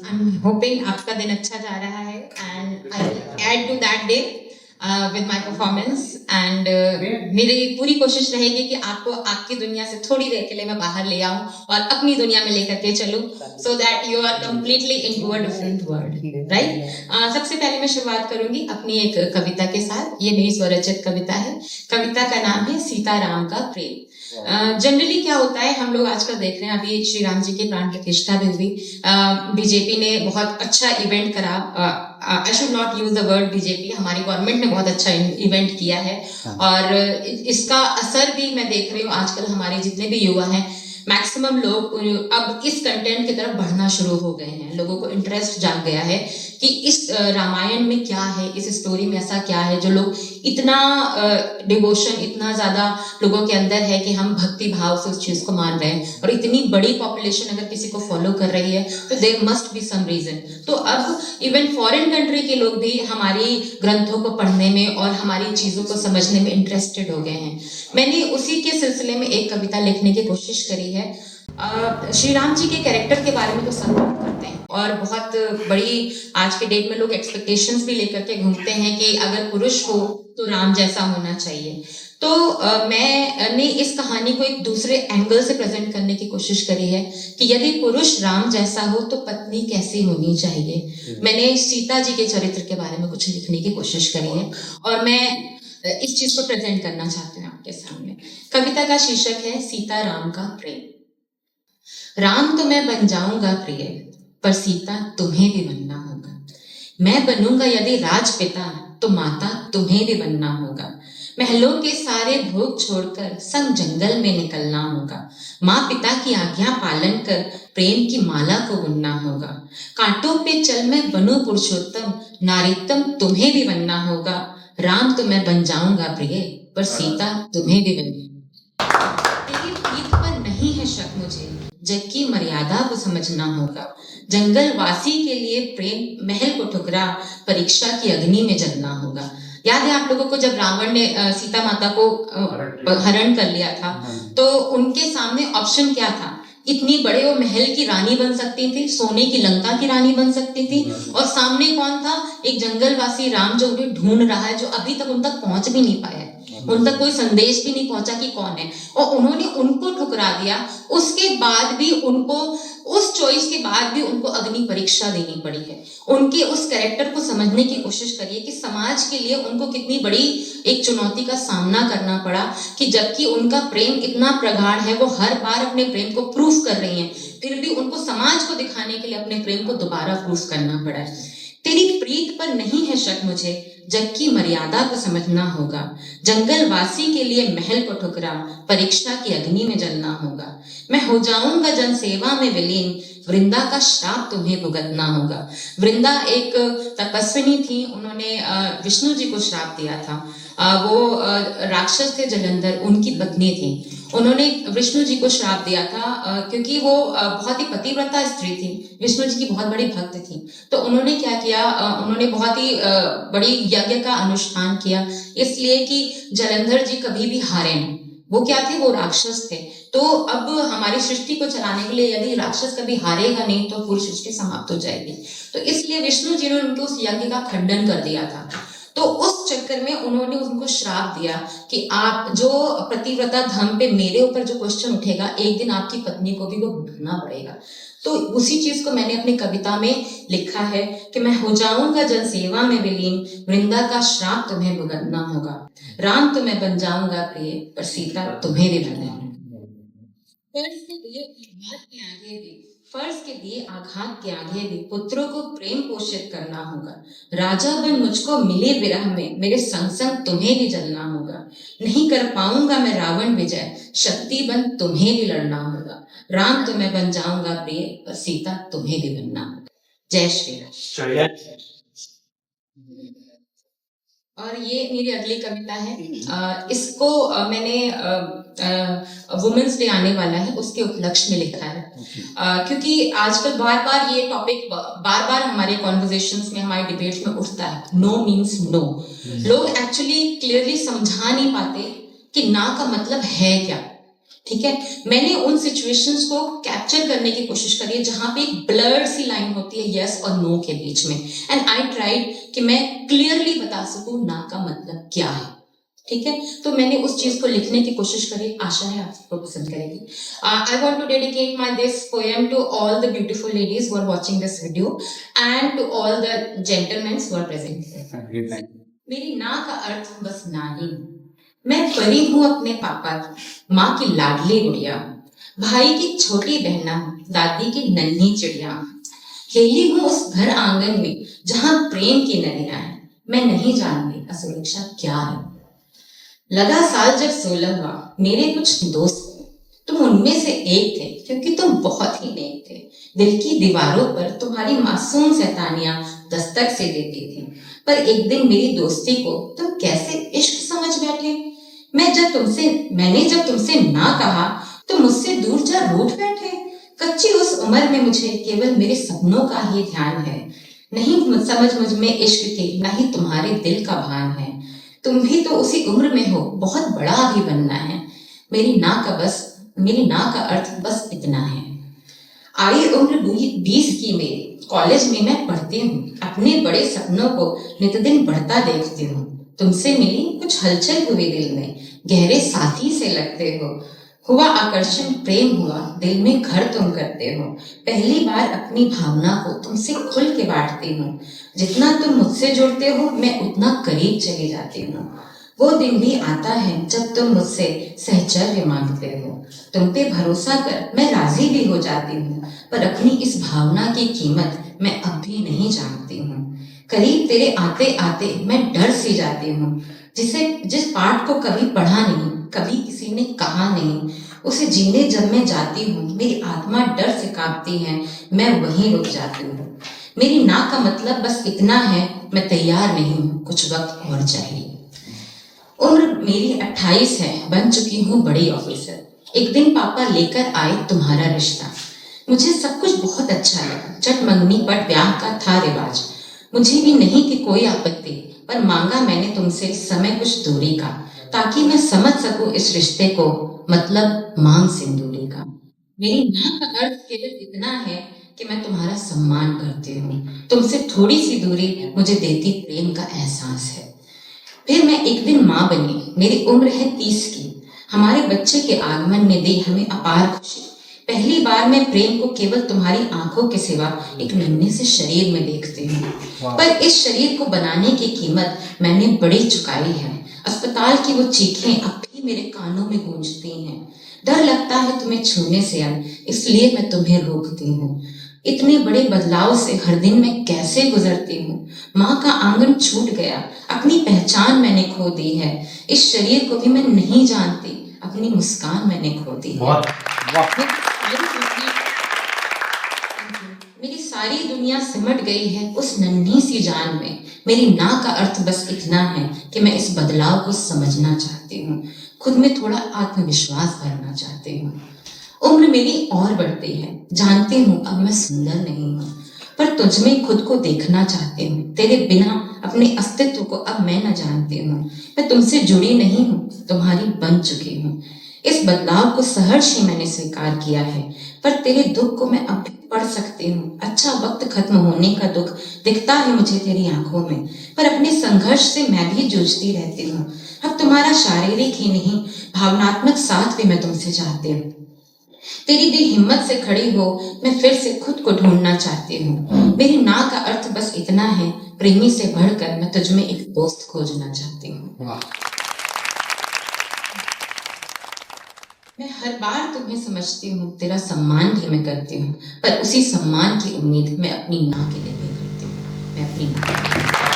I'm hoping आपका दिन अच्छा जा रहा है and I'll add to that day with my performance and मेरी पूरी कोशिश रहेगी कि आपको आपकी दुनिया से थोड़ी देर के लिए मैं बाहर ले आऊं और अपनी दुनिया में लेकर के चलूं so that you are completely into a different world, right? सबसे पहले मैं शुरुआत करूंगी अपनी एक कविता के साथ। ये मेरी स्वरचित कविता है। कविता का नाम है सीताराम का प्रेम। जनरली क्या होता है, हम लोग आजकल देख रहे हैं, अभी श्री राम जी की प्राण प्रतिष्ठा भी हुई, बीजेपी ने बहुत अच्छा इवेंट करा। I should not use the word BJP, हमारी गवर्नमेंट ने बहुत अच्छा इवेंट किया है और इसका असर भी मैं देख रही हूँ। आजकल हमारे जितने भी युवा हैं, मैक्सिमम लोग अब इस कंटेंट की तरफ बढ़ना शुरू हो गए हैं। लोगों को इंटरेस्ट जाग गया है कि इस रामायण में क्या है, इस स्टोरी में ऐसा क्या है जो लोग इतना डिवोशन, इतना ज्यादा लोगों के अंदर है कि हम भक्ति भाव से उस चीज को मान रहे हैं। और इतनी बड़ी पॉपुलेशन अगर किसी को फॉलो कर रही है तो there must be some reason. तो अब इवन फॉरेन कंट्री के लोग भी हमारी ग्रंथों को पढ़ने में और हमारी चीजों को समझने में इंटरेस्टेड हो गए हैं। मैंने उसी के सिलसिले में एक कविता लिखने की कोशिश करी है। श्री राम जी के कैरेक्टर के बारे में तो सब बात करते हैं और बहुत बड़ी आज के डेट में लोग एक्सपेक्टेशंस भी लेकर के घूमते हैं कि अगर पुरुष हो तो राम जैसा होना चाहिए। तो मैंने इस कहानी को एक दूसरे एंगल से प्रेजेंट करने की कोशिश करी है कि यदि पुरुष राम जैसा हो तो पत्नी कैसी होनी चाहिए। मैंने सीता जी के चरित्र के बारे में कुछ लिखने की कोशिश करी है और मैं इस चीज को प्रेजेंट करना चाहती हूँ आपके सामने। कविता का शीर्षक है सीता राम का प्रेम। राम तो मैं बन जाऊंगा प्रिय, पर सीता तुम्हें भी बनना होगा। मैं बनूंगा यदि राजपिता, तो माता तुम्हें भी बनना होगा। महलों के सारे भोग छोड़कर संग जंगल में निकलना होगा। माँ पिता की आज्ञा पालन कर प्रेम की माला को बुनना होगा। कांटों पे चल मैं बनूं पुरुषोत्तम, नारीत्तम तुम्हें भी बनना होगा। राम तो मैं बन जाऊंगा प्रिय, पर सीता तुम्हें भी बनना। तेरी प्रीत पर नहीं है शक मुझे, जग की मर्यादा को समझना होगा। जंगल वासी के लिए प्रेम महल को ठुकरा, परीक्षा की अग्नि में जलना होगा। याद है आप लोगों को जब रावण ने सीता माता को हरण कर लिया था, तो उनके सामने ऑप्शन क्या था? इतनी बड़े वो महल की रानी बन सकती थी, सोने की लंका की रानी बन सकती थी, और सामने कौन था? एक जंगलवासी राम जो उन्हें ढूंढ रहा है, जो अभी तक उन तक पहुंच भी नहीं पाया है, उन तक कोई संदेश भी नहीं पहुंचा कि कौन है, और उन्होंने उनको ठुकरा दिया। उसके बाद भी उनको, उस चॉइस के बाद भी उनको अग्नि परीक्षा देनी पड़ी है। उनके उस कैरेक्टर को समझने की कोशिश करिए कि समाज के लिए उनको कितनी बड़ी एक चुनौती का सामना करना पड़ा, कि जबकि उनका प्रेम इतना प्रगाढ़ है, वो हर बार अपने प्रेम को प्रूफ कर रही हैं, फिर भी उनको समाज को दिखाने के लिए अपने प्रेम को दोबारा प्रूफ करना पड़ा है। तेरी प्रीत पर नहीं है शक मुझे, जग की मर्यादा को समझना होगा। जंगल वासी के लिए महल को ठुकरा, परीक्षा की अग्नि में जलना होगा। मैं हो जाऊंगा जन सेवा में विलीन, वृंदा का श्राप तुम्हें भुगतना होगा। वृंदा एक तपस्विनी थी, उन्होंने विष्णु जी को श्राप दिया था। वो राक्षस थे जलंधर, उनकी पत्नी थी। उन्होंने विष्णु जी को श्राप दिया था क्योंकि वो बहुत ही पतिव्रता स्त्री थी, विष्णु जी की बहुत बड़ी भक्त थी। तो उन्होंने क्या किया, उन्होंने बहुत ही बड़ी यज्ञ का अनुष्ठान किया, इसलिए कि जलंधर जी कभी भी हारे नहीं। वो क्या थे? वो राक्षस थे। तो अब हमारी सृष्टि को चलाने के लिए यदि राक्षस कभी हारेगा नहीं तो पूरी सृष्टि समाप्त हो जाएगी। तो इसलिए विष्णु जी ने उनके उस यज्ञ का खंडन कर दिया था। तो उस चक्कर में उन्होंने उनको श्राप दिया कि आप जो पतिव्रता धर्म पे मेरे ऊपर जो क्वेश्चन उठेगा, एक दिन आपकी पत्नी को भी वो भुगतना पड़ेगा। तो उसी चीज को मैंने अपनी कविता में लिखा है कि मैं हो जाऊंगा जन सेवा में विलीन, वृंदा का श्राप तुम्हें भुगतना होगा। राम तो मैं बन जाऊंगा प्रिय, पर सीता तुम्हें भी बनना होगा। फर्ज के दिए आघात के आगे भी पुत्रों को प्रेम पोषित करना होगा। राजा बन मुझको मिले विरह में, मेरे संग संग तुम्हें भी जलना होगा। नहीं कर पाऊंगा मैं रावण विजय, शक्ति बन तुम्हें भी लड़ना होगा। राम तो मैं बन जाऊंगा प्रिय, पर सीता तुम्हें भी बनना होगा। जय श्री राम। और ये मेरी अगली कविता है। इसको मैंने वुमेन्स डे आने वाला है उसके उपलक्ष्य में लिखा है, क्योंकि आजकल बार बार ये टॉपिक बार बार हमारे कॉन्वर्जेशंस में, हमारे डिबेट्स में उठता है। No means no. लोग एक्चुअली क्लियरली समझा नहीं पाते कि ना का मतलब है क्या। ठीक है, मैंने उन सिचुएशंस को कैप्चर करने की कोशिश करी है जहां पे एक ब्लर्ड सी लाइन होती है यस और नो के बीच में, एंड आई ट्राइड कि मैं क्लियरली बता सकूं ना का मतलब क्या है। ठीक है, तो मैंने उस चीज को लिखने की कोशिश करी, आशा है आप सबको पसंद करेगी। I want to dedicate my this poem to all the beautiful ladies who are watching this video and to all the gentleman who are present. मेरी ना का अर्थ बस नानी, मैं परी हूं अपने पापा की, माँ की लाडली गुड़िया, भाई की छोटी बहना, दादी की नन्ही चिड़िया। खेली हूं उस घर आंगन में जहां प्रेम की नदियां हैं, मैं नहीं जानती असुरक्षा क्या है। लगा साल जब 16 हुआ, मेरे कुछ दोस्त, तुम उनमें से एक थे क्योंकि तुम बहुत ही नेक थे। दिल की दीवारों पर तुम्हारी मासूम शैतानियां दस्तक से देती थी, पर एक दिन मेरी दोस्ती को तुम कैसे इश्क समझ बैठे। मैंने जब तुमसे ना कहा तो मुझसे दूर जा रूठ बैठे। कच्ची उस उम्र में मुझे केवल मेरे सपनों का ही ध्यान है, नहीं समझ मुझ में इश्क की, ना ही तुम्हारे दिल का भान है। तुम भी तो उसी उम्र में हो, बहुत बड़ा भी बनना है। मेरी ना का अर्थ बस इतना है। आई उम्र 20 की मेरी, कॉलेज में मैं पढ़ती हूँ, अपने बड़े सपनों को नित दिन बढ़ता देखती हूँ। तुमसे मिली कुछ हलचल हुई दिल में, गहरे साथी से लगते हो। हुआ आकर्षण, प्रेम हुआ, दिल में घर तुम करते हो। पहली बार अपनी भावना को तुमसे खुल के बांटती हूँ। जितना तुम मुझसे जुड़ते हो मैं उतना करीब चली जाती हूँ। वो दिन भी आता है जब तुम मुझसे सहचर्य मांगते हो। तुम पे भरोसा कर मैं राजी भी हो जाती हूँ, पर अपनी इस भावना की कीमत मैं अब भी नहीं जानती हूँ। करीब तेरे आते आते मैं डर सी जाती हूँ। जिस पाठ को कभी पढ़ा नहीं, कभी किसी ने कहा नहीं, उसे जीने जब मैं जाती हूँ मेरी आत्मा डर से कांपती है, मैं वहीं रुक जाती हूँ। मेरी ना का मतलब बस इतना है, मैं तैयार नहीं हूँ, कुछ वक्त और चाहिए। उम्र मेरी 28 है, बन चुकी हूँ बड़ी ऑफिसर। एक दिन पापा लेकर आए तुम्हारा रिश्ता, मुझे सब कुछ बहुत अच्छा लगा। चट मंगनी पर ब्याह का था रिवाज, मुझे भी नहीं थी कोई आपत्ति, पर मांगा मैंने तुमसे इस समय कुछ दूरी का, ताकि मैं समझ सकूं इस रिश्ते को, मतलब मांग सिंदूरी का। मेरी ना का अर्थ केवल इतना है कि मैं तुम्हारा सम्मान करती हूँ। तुमसे थोड़ी सी दूरी मुझे देती प्रेम का एहसास है। फिर मैं एक दिन माँ बनी, मेरी उम्र है 30 की। हमारे बच्चे के आगमन ने दी हमें अपार खुशी। पहली बार मैं प्रेम को केवल तुम्हारी आंखों के सिवा एक नन्हे से शरीर में देखती हूँ, पर इस शरीर को बनाने की कीमत मैंने बड़ी चुकाई है। अस्पताल की वो चीखें अब भी मेरे कानों में गूंजती हैं। डर लगता है तुम्हें छूने से अब, इसलिए मैं तुम्हें रोकती हूँ। इतने बड़े बदलाव से हर दिन मैं कैसे गुजरती हूँ। माँ का आंगन छूट गया, अपनी पहचान मैंने खो दी है। इस शरीर को भी मैं नहीं जानती, अपनी मुस्कान मैंने खो दी है। मेरी सारी दुनिया सिमट गई है उस नन्ही सी जान में। मेरी ना का अर्थ बस इतना है कि मैं इस बदलाव को समझना चाहती हूँ, खुद में थोड़ा आत्मविश्वास भरना चाहती हूँ। उम्र मेरी और बढ़ती है, जानती हूँ अब मैं सुंदर नहीं हूँ, पर तुझ में खुद को देखना चाहती हूँ। तेरे बिना अपने अस्तित्व को अब मैं न जानती हूँ। मैं तुमसे जुड़ी नहीं हूँ, तुम्हारी बन चुकी हूँ। इस बदलाव को सहर्ष ही मैंने स्वीकार किया है, पर तेरे दुख को मैं अब भी पढ़ सकती हूँ। अच्छा वक्त खत्म होने का दुख दिखता है मुझे तेरी आंखों में, पर अपने संघर्ष से मैं भी जूझती रहती हूँ। अब तुम्हारा शारीरिक ही नहीं, भावनात्मक साथ भी मैं तुमसे चाहती हूँ। तेरी भी हिम्मत से खड़ी हो, मैं फिर से खुद को ढूंढना चाहती हूँ। मेरी ना का अर्थ बस इतना है, प्रेमी से बढ़कर मैं तुझ में एक दोस्त खोजना चाहती हूँ। मैं हर बार तुम्हें समझती हूँ, तेरा सम्मान भी मैं करती हूँ, पर उसी सम्मान की उम्मीद मैं अपनी ना के लिए भी करती हूँ। मैं अपनी ना